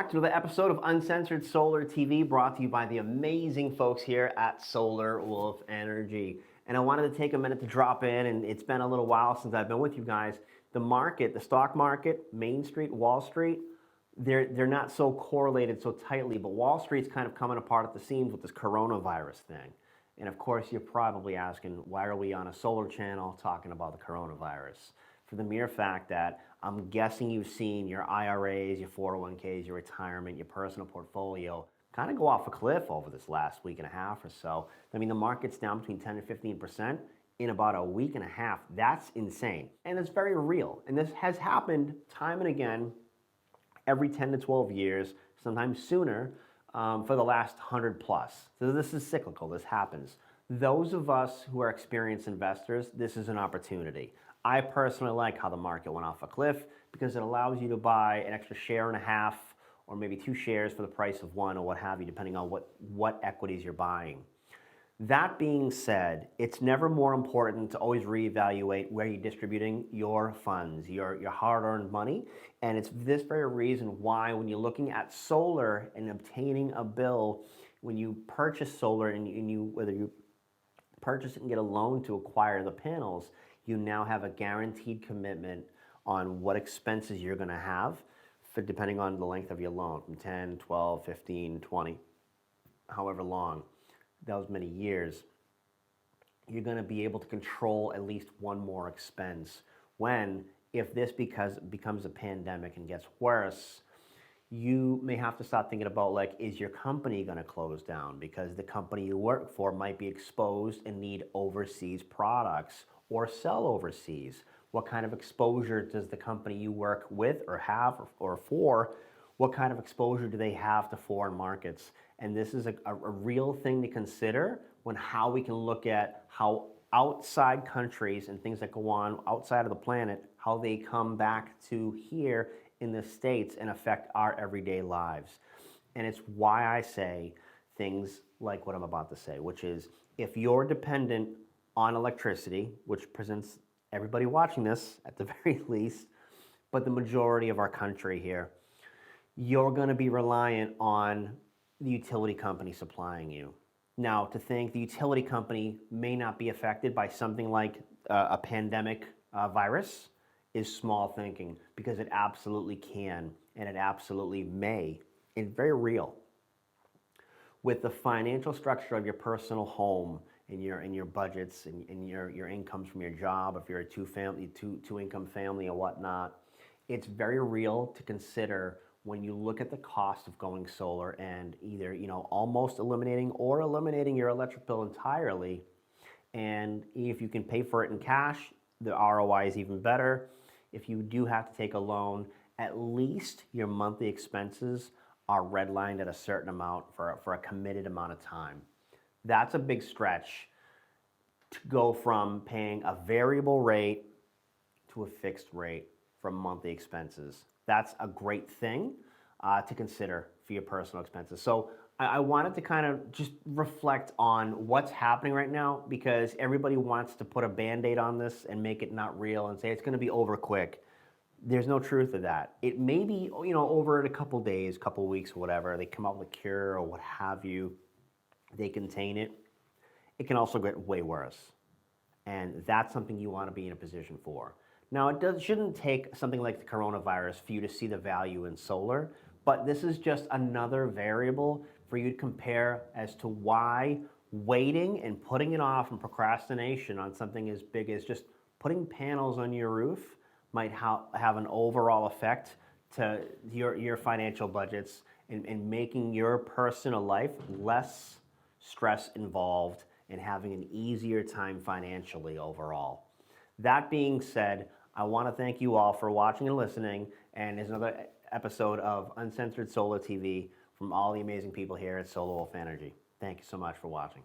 back to another episode of Uncensored Solar TV, brought to you by the amazing folks here at Solar Wolf Energy. And I wanted to take a minute to drop in, and it's been a little while since I've been with you guys. The market, the stock market, Main Street, Wall Street, they're not so correlated so tightly, but Wall Street's kind of coming apart at the seams with this coronavirus thing. And of course, you're probably asking, why are we on a solar channel talking about the coronavirus? For the mere fact that I'm guessing you've seen your IRAs, your 401ks, your retirement, your personal portfolio kind of go off a cliff over this last week and a half or so. I mean, the market's down between 10 and 15% in about a week and a half. That's insane. And it's very real. And this has happened time and again every 10 to 12 years, sometimes sooner, for the last 100 plus. So this is cyclical. This happens. Those of us who are experienced investors, this is an opportunity. I personally like how the market went off a cliff because it allows you to buy an extra share and a half or maybe 2 shares for the price of 1 or what have you, depending on what equities you're buying. That being said, it's never more important to always reevaluate where you're distributing your funds, your hard-earned money. And it's this very reason why when you're looking at solar and obtaining a bill, when you purchase solar and whether you purchase it and get a loan to acquire the panels, you now have a guaranteed commitment on what expenses you're going to have for depending on the length of your loan, from 10, 12, 15, 20, however long, those many years. You're going to be able to control at least one more expense when, if this becomes a pandemic and gets worse, you may have to start thinking about, like, is your company going to close down because the company you work for might be exposed and need overseas products or sell overseas? What kind of exposure does the company you work with or have or for, what kind of exposure do they have to foreign markets? And this is a real thing to consider when how we can look at how outside countries and things that go on outside of the planet, how they come back to here in the States and affect our everyday lives. And it's why I say things like what I'm about to say, which is if you're dependent on electricity, which presents everybody watching this at the very least, but the majority of our country here, you're going to be reliant on the utility company supplying you. Now, to think the utility company may not be affected by something like a pandemic virus is small thinking, because it absolutely can and it absolutely may, and very real. With the financial structure of your personal home and your budgets and your incomes from your job, if you're a two income family or whatnot, it's very real to consider when you look at the cost of going solar and either almost eliminating your electric bill entirely. And if you can pay for it in cash, the ROI is even better. If you do have to take a loan, at least your monthly expenses are redlined at a certain amount for a committed amount of time. That's a big stretch to go from paying a variable rate to a fixed rate for monthly expenses. That's a great thing to consider for your personal expenses. So I wanted to kind of just reflect on what's happening right now, because everybody wants to put a Band-Aid on this and make it not real and say it's going to be over quick. There's no truth to that. It may be, over in a couple days, couple weeks, whatever, they come out with a cure or what have you, they contain it. It can also get way worse. And that's something you want to be in a position for. Now, it shouldn't take something like the coronavirus for you to see the value in solar, but this is just another variable for you to compare as to why waiting and putting it off and procrastination on something as big as just putting panels on your roof might have an overall effect to your financial budgets and making your personal life less stress involved and having an easier time financially overall. That being said, I want to thank you all for watching and listening, and there's another episode of Uncensored Solar TV from all the amazing people here at Solar Wolf Energy. Thank you so much for watching.